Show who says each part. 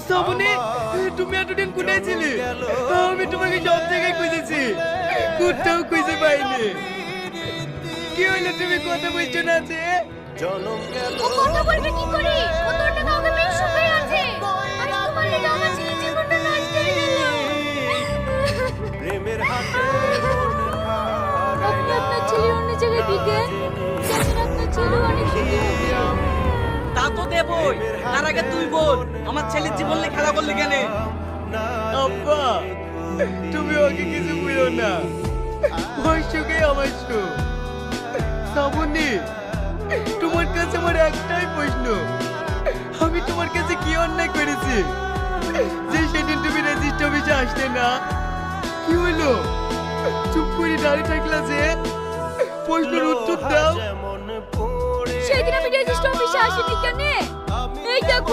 Speaker 1: শ্রাবণী, তুমি এতদিন কোথায় ছিলে? আমি তোমাকে সব জায়গায় খুঁজেছি, কোথাও খুঁজে পাইনি। কি হলো, তুমি কথা বলছো না যে?
Speaker 2: ও কথা বলবে কি করে? ও তোর টাকা আমাকে বেশ সুখে আছে। আজ তোমার লেগে আমার ছেলে জীবনটা নষ্ট হয়ে গেল। আপনি আপনার ছেলে অন্য জায়গায় দিকে জানেন, আপনার ছেলে অনেক সুখী হবে।
Speaker 3: তা তো দেবই, তার আগে তুই বল আমার ছেলের জীবন নিয়ে খেলা করলি কেন?
Speaker 1: আব্বা, তুমি ওকে কিছু বলো না, ওর সুখে আমার সুখ। শ্রাবণী, তোমার কাছে আমার একটাই প্রশ্ন, আমি তোমার কাছে কি অন্যায় করেছি যে সেদিন তুমি রেজিস্টার অফিসে আসলে না? কি হলো, চুপ করে দাঁড়িয়ে থাকলা যে? প্রশ্নের উত্তর দাও।
Speaker 2: সেদিন আমি রেজিস্ট্রি অফিসে আসিনি কেন? এই দেখো